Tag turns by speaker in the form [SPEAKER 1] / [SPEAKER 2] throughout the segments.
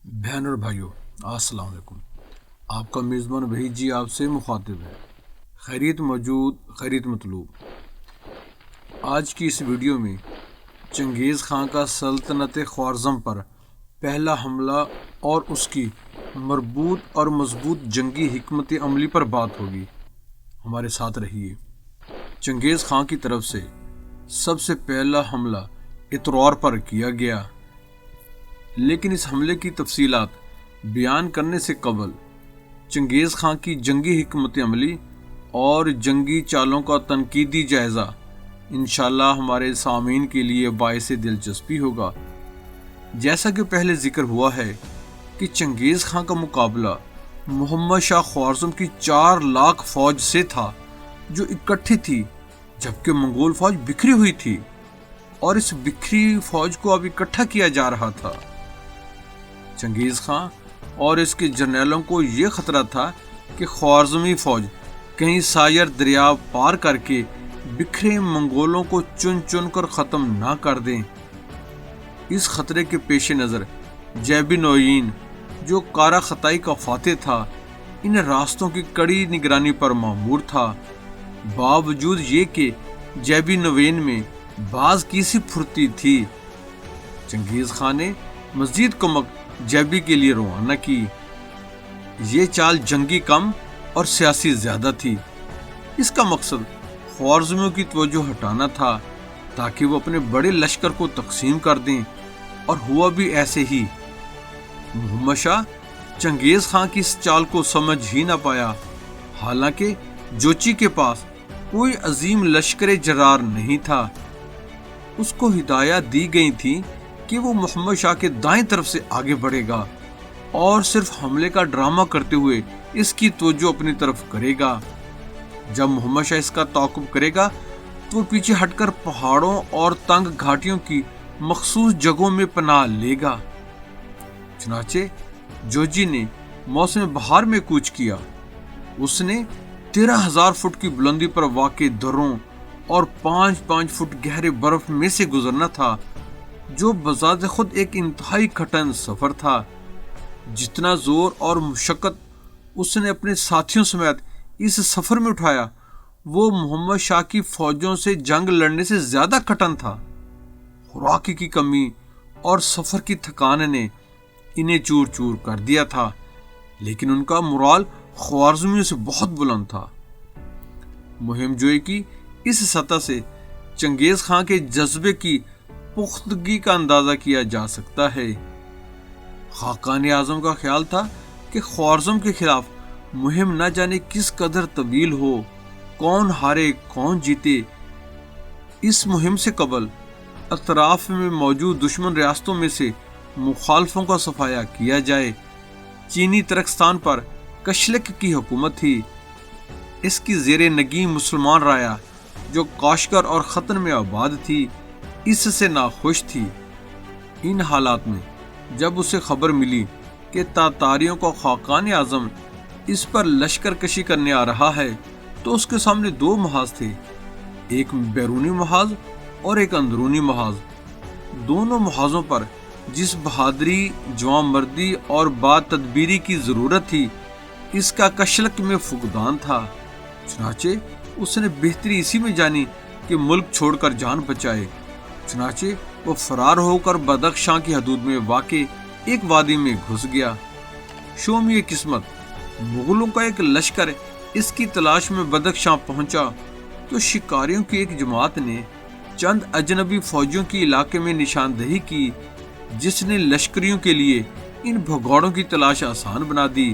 [SPEAKER 1] بہن اور بھائیوں، السلام علیکم۔ آپ کا میزبان وحید جی آپ سے مخاطب ہے۔ خیریت موجود، خیریت مطلوب۔ آج کی اس ویڈیو میں چنگیز خان کا سلطنت خوارزم پر پہلا حملہ اور اس کی مربوط اور مضبوط جنگی حکمت عملی پر بات ہوگی۔ ہمارے ساتھ رہیے۔ چنگیز خان کی طرف سے سب سے پہلا حملہ اترور پر کیا گیا، لیکن اس حملے کی تفصیلات بیان کرنے سے قبل چنگیز خان کی جنگی حکمت عملی اور جنگی چالوں کا تنقیدی جائزہ انشاءاللہ ہمارے سامعین کے لیے باعث دلچسپی ہوگا۔ جیسا کہ پہلے ذکر ہوا ہے کہ چنگیز خان کا مقابلہ محمد شاہ خوارزم کی 4 لاکھ فوج سے تھا جو اکٹھی تھی، جبکہ منگول فوج بکھری ہوئی تھی اور اس بکھری فوج کو اب اکٹھا کیا جا رہا تھا۔ چنگیز خان اور اس کے جرنیلوں کو یہ خطرہ تھا کہ خوارزمی فوج کہیں سایر دریا پار کر کے بکھرے منگولوں کو چن چن کر ختم نہ کر دیں۔ اس خطرے کے پیش نظر جیبی نوئین، جو کارا خطائی کا فاتح تھا، ان راستوں کی کڑی نگرانی پر مامور تھا۔ باوجود یہ کہ جیبی نوئین میں بعض کی سی پھرتی تھی، چنگیز خان نے مزید کمک جیبی کے لیے روانہ کی۔ یہ چال جنگی کم اور سیاسی زیادہ تھی۔ اس کا مقصد خوارزمیوں کی توجہ ہٹانا تھا تاکہ وہ اپنے بڑے لشکر کو تقسیم کر دیں، اور ہوا بھی ایسے ہی۔ محمد شاہ چنگیز خان کی اس چال کو سمجھ ہی نہ پایا، حالانکہ جوچی کے پاس کوئی عظیم لشکر جرار نہیں تھا۔ اس کو ہدایات دی گئی تھی کہ وہ محمد شاہ کے دائیں طرف سے آگے بڑھے گا اور صرف حملے کا ڈرامہ کرتے ہوئے اس کی توجہ اپنی طرف کرے گا۔ جب محمد شاہ اس کا تعاقب کرے گا تو وہ پیچھے ہٹ کر پہاڑوں اور تنگ گھاٹیوں کی مخصوص جگہوں میں پناہ لے گا۔ چنانچہ جوجی نے موسم بہار میں کوچ کیا۔ اس نے 13,000 فٹ کی بلندی پر واقع دروں اور 5-5 فٹ گہرے برف میں سے گزرنا تھا، جو بذات خود ایک انتہائی کٹھن سفر تھا۔ جتنا زور اور مشقت اس نے اپنے ساتھیوں سمیت اس سفر میں اٹھایا، وہ محمد شاہ کی فوجوں سے جنگ لڑنے سے زیادہ کٹھن تھا۔ خوراک کی کمی اور سفر کی تھکان نے انہیں چور چور کر دیا تھا، لیکن ان کا مرال خوارزمیوں سے بہت بلند تھا۔ مہم جوئی کی اس سطح سے چنگیز خان کے جذبے کی پختگی کا اندازہ کیا جا سکتا ہے۔ خاقان اعظم کا خیال تھا کہ خوارزم کے خلاف مہم نہ جانے کس قدر طویل ہو، کون ہارے کون جیتے۔ اس مہم سے قبل اطراف میں موجود دشمن ریاستوں میں سے مخالفوں کا صفایا کیا جائے۔ چینی ترکستان پر کشلک کی حکومت تھی۔ اس کی زیر نگین مسلمان رایا، جو کاشکر اور ختن میں آباد تھی، اس سے ناخوش تھی۔ ان حالات میں جب اسے خبر ملی کہ تاتاریوں کا خاقان اعظم اس پر لشکر کشی کرنے آ رہا ہے، تو اس کے سامنے 2 محاذ تھے، ایک بیرونی محاذ اور ایک اندرونی محاذ۔ دونوں محاذوں پر جس بہادری، جوان مردی اور با تدبیری کی ضرورت تھی، اس کا کشلک میں فقدان تھا۔ چنانچہ اس نے بہتری اسی میں جانی کہ ملک چھوڑ کر جان بچائے۔ چنانچہ وہ فرار ہو کر بدخشاں کی حدود میں واقع ایک وادی میں گھس گیا۔ شومی قسمت، مغلوں کا ایک لشکر اس کی تلاش میں بدخشاں پہنچا تو شکاریوں کی ایک جماعت نے چند اجنبی فوجیوں کی علاقے میں نشاندہی کی، جس نے لشکریوں کے لیے ان بھگوڑوں کی تلاش آسان بنا دی۔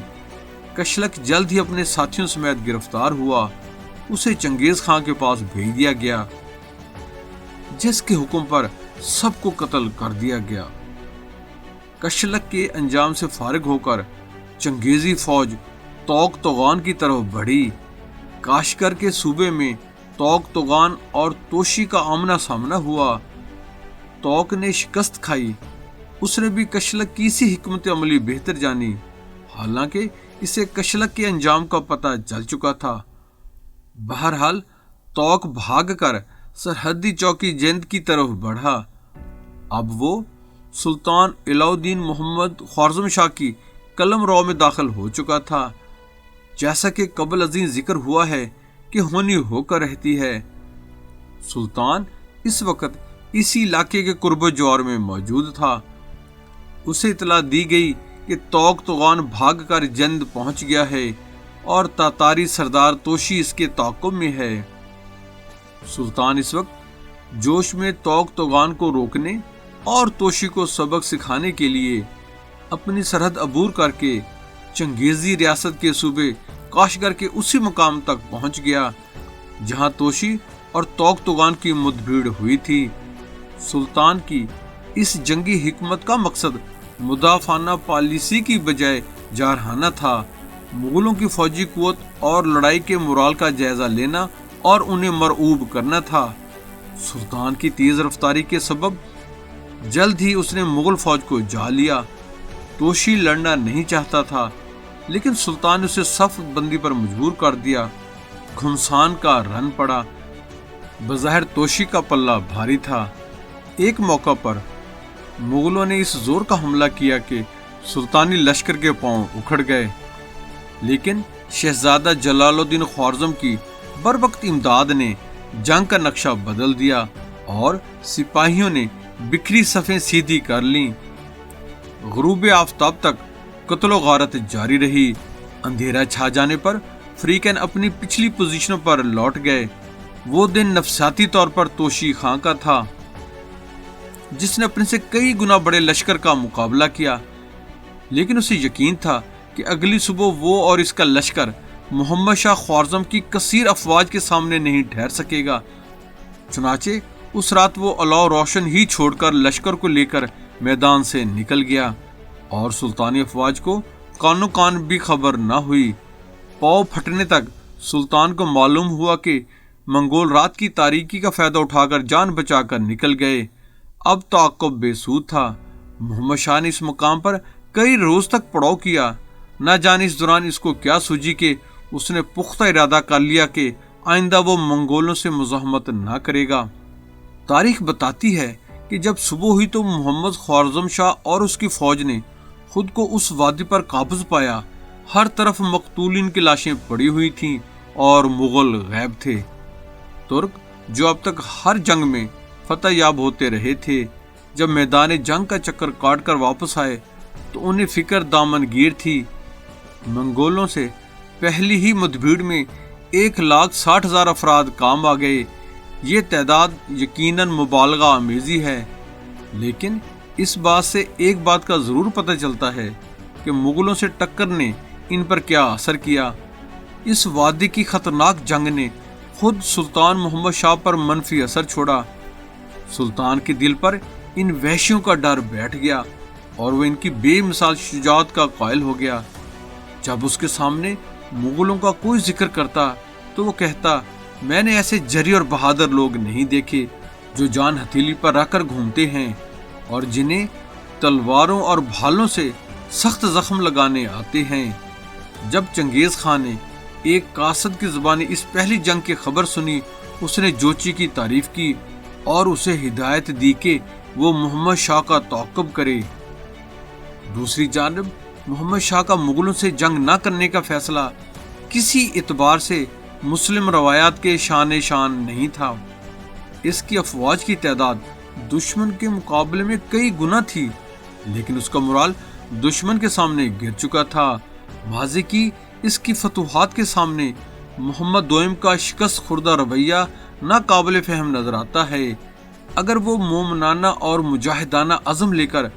[SPEAKER 1] کشلک جلد ہی اپنے ساتھیوں سمیت گرفتار ہوا۔ اسے چنگیز خان کے پاس بھیج دیا گیا، جس کے حکم پر سب کو قتل کر دیا گیا۔ کشلک کے انجام سے فارغ ہو کر چنگیزی فوج توق توغان کی طرف بڑھی۔ کاشکر کے صوبے میں توق توغان اور توشی کا آمنا سامنا ہوا۔ توق نے شکست کھائی۔ اس نے بھی کشلک کی سی حکمت عملی بہتر جانی، حالانکہ اسے کشلک کے انجام کا پتہ چل چکا تھا۔ بہرحال توق بھاگ کر سرحدی چوکی جند کی طرف بڑھا۔ اب وہ سلطان علاء الدین محمد خوارزم شاہ کی قلم رو میں داخل ہو چکا تھا، جیسا کہ قبل ازیں ذکر ہوا ہے کہ ہونی ہو کر رہتی ہے۔ سلطان اس وقت اسی علاقے کے قرب و جوار میں موجود تھا۔ اسے اطلاع دی گئی کہ توق توغان بھاگ کر جند پہنچ گیا ہے اور تاتاری سردار توشی اس کے تعاقب میں ہے۔ سلطان اس وقت جوش میں توق توغان کو روکنے اور توشی کو سبق سکھانے کے لیے اپنی سرحد عبور کر کے چنگیزی ریاست کے صوبے کاشغر کے اسی مقام تک پہنچ گیا جہاں توشی اور توق توغان کی مدبھیڑ ہوئی تھی۔ سلطان کی اس جنگی حکمت کا مقصد مدافعانہ پالیسی کی بجائے جارحانہ تھا، مغلوں کی فوجی قوت اور لڑائی کے مورال کا جائزہ لینا اور انہیں مرعوب کرنا تھا۔ سلطان کی تیز رفتاری کے سبب جلد ہی اس نے مغل فوج کو جا لیا۔ توشی لڑنا نہیں چاہتا تھا، لیکن سلطان نے اسے صف بندی پر مجبور کر دیا۔ گھمسان کا رن پڑا۔ بظاہر توشی کا پلہ بھاری تھا۔ ایک موقع پر مغلوں نے اس زور کا حملہ کیا کہ سلطانی لشکر کے پاؤں اکھڑ گئے، لیکن شہزادہ جلال الدین خوارزم کی بروقت امداد نے جنگ کا نقشہ بدل دیا اور سپاہیوں نے بکھری صفیں سیدھی کر لیں۔ غروب آفتاب تک قتل و غارت جاری رہی۔ اندھیرا چھا جانے پر فریقین اپنی پچھلی پوزیشنوں پر لوٹ گئے۔ وہ دن نفسیاتی طور پر توشی خان کا تھا، جس نے اپنے سے کئی گنا بڑے لشکر کا مقابلہ کیا، لیکن اسے یقین تھا کہ اگلی صبح وہ اور اس کا لشکر محمد شاہ خوارزم کی کثیر افواج کے سامنے نہیں ٹھہر سکے گا۔ چنانچہ اس رات وہ الاؤ روشن ہی چھوڑ کر لشکر کو لے کر میدان سے نکل گیا اور سلطانی افواج کو کانوں کان بھی خبر نہ ہوئی۔ پاؤں پھٹنے تک سلطان کو معلوم ہوا کہ منگول رات کی تاریکی کا فائدہ اٹھا کر جان بچا کر نکل گئے۔ اب تعاقب بے سود تھا۔ محمد شاہ نے اس مقام پر کئی روز تک پڑاؤ کیا۔ نہ جانے اس دوران اس کو کیا سوجی کہ اس نے پختہ ارادہ کر لیا کہ آئندہ وہ منگولوں سے مزاحمت نہ کرے گا۔ تاریخ بتاتی ہے کہ جب صبح ہوئی تو محمد خوارزم شاہ اور اس کی فوج نے خود کو اس وادی پر قابض پایا۔ ہر طرف مقتولین کی لاشیں پڑی ہوئی تھیں اور مغل غائب تھے۔ ترک جو اب تک ہر جنگ میں فتح یاب ہوتے رہے تھے، جب میدان جنگ کا چکر کاٹ کر واپس آئے تو انہیں فکر دامن گیر تھی۔ منگولوں سے پہلی ہی مدبھیڑ میں 1,60,000 افراد کام آ گئے۔ یہ تعداد یقیناً مبالغہ آمیزی ہے، لیکن اس بات سے ایک بات کا ضرور پتہ چلتا ہے کہ مغلوں سے ٹکر نے ان پر کیا اثر کیا۔ اس وادی کی خطرناک جنگ نے خود سلطان محمد شاہ پر منفی اثر چھوڑا۔ سلطان کے دل پر ان وحشیوں کا ڈر بیٹھ گیا اور وہ ان کی بے مثال شجاعت کا قائل ہو گیا۔ جب اس کے سامنے مغلوں کا کوئی ذکر کرتا تو وہ کہتا، میں نے ایسے جری اور بہادر لوگ نہیں دیکھے جو جان ہتھیلی پر رکھ کر گھومتے ہیں اور جنہیں تلواروں اور بھالوں سے سخت زخم لگانے آتے ہیں۔ جب چنگیز خان نے ایک قاصد کی زبانی اس پہلی جنگ کی خبر سنی، اس نے جوچی کی تعریف کی اور اسے ہدایت دی کہ وہ محمد شاہ کا تعاقب کرے۔ دوسری جانب محمد شاہ کا مغلوں سے جنگ نہ کرنے کا فیصلہ کسی اعتبار سے مسلم روایات کے شان نہیں تھا۔ اس کی افواج کی تعداد دشمن کے مقابلے میں کئی گنا تھی، لیکن اس کا مورال دشمن کے سامنے گر چکا تھا۔ ماضی کی اس کی فتوحات کے سامنے محمد دوئم کا شکست خوردہ رویہ ناقابل فہم نظر آتا ہے۔ اگر وہ مومنانہ اور مجاہدانہ عزم لے کر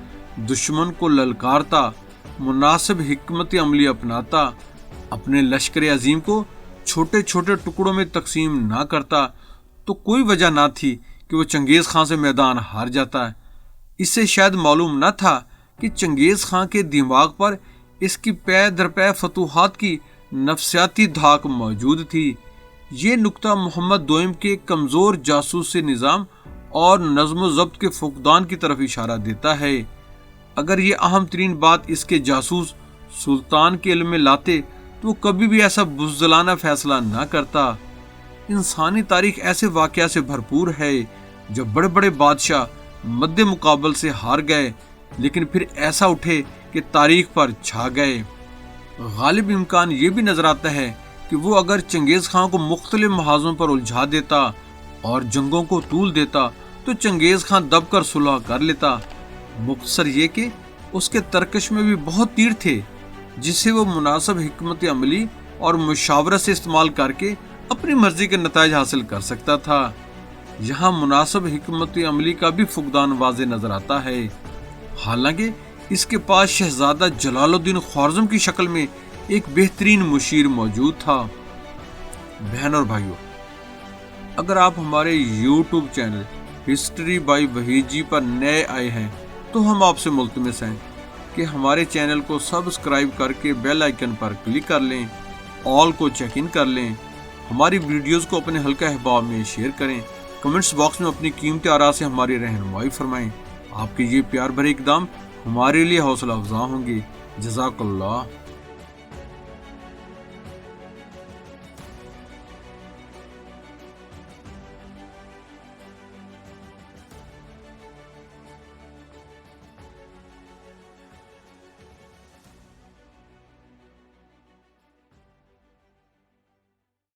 [SPEAKER 1] دشمن کو للکارتا، مناسب حکمت عملی اپناتا، اپنے لشکر عظیم کو چھوٹے چھوٹے ٹکڑوں میں تقسیم نہ کرتا، تو کوئی وجہ نہ تھی کہ وہ چنگیز خان سے میدان ہار جاتا۔ اس سے شاید معلوم نہ تھا کہ چنگیز خان کے دماغ پر اس کی پے در پے فتوحات کی نفسیاتی دھاک موجود تھی۔ یہ نقطہ محمد دوئم کے کمزور جاسوسی نظام اور نظم و ضبط کے فقدان کی طرف اشارہ دیتا ہے۔ اگر یہ اہم ترین بات اس کے جاسوس سلطان کے علم میں لاتے تو وہ کبھی بھی ایسا بزدلانہ فیصلہ نہ کرتا۔ انسانی تاریخ ایسے واقعہ سے بھرپور ہے جب بڑے بڑے بادشاہ مد مقابل سے ہار گئے، لیکن پھر ایسا اٹھے کہ تاریخ پر چھا گئے۔ غالب امکان یہ بھی نظر آتا ہے کہ وہ اگر چنگیز خان کو مختلف محاذوں پر الجھا دیتا اور جنگوں کو طول دیتا تو چنگیز خان دب کر صلح کر لیتا۔ مختصر یہ کہ اس کے ترکش میں بھی بہت تیر تھے، جسے وہ مناسب حکمت عملی اور مشاورت سے استعمال کر کے اپنی مرضی کے نتائج حاصل کر سکتا تھا۔ یہاں مناسب حکمت عملی کا بھی فقدان واضح نظر آتا ہے۔ حالانکہ اس کے پاس شہزادہ جلال الدین خوارزم کی شکل میں ایک بہترین مشیر موجود تھا۔ بہن اور بھائیوں، اگر آپ ہمارے YouTube channel history by Waheed ji پر نئے آئے ہیں تو ہم آپ سے ملتمس ہیں کہ ہمارے چینل کو سبسکرائب کر کے بیل آئیکن پر کلک کر لیں، آل کو چیک ان کر لیں، ہماری ویڈیوز کو اپنے حلقہ احباب میں شیئر کریں، کمنٹس باکس میں اپنی قیمتی آراء سے ہماری رہنمائی فرمائیں۔ آپ کے یہ پیار بھرے اقدام ہمارے لیے حوصلہ افزا ہوں گے۔ جزاک اللہ۔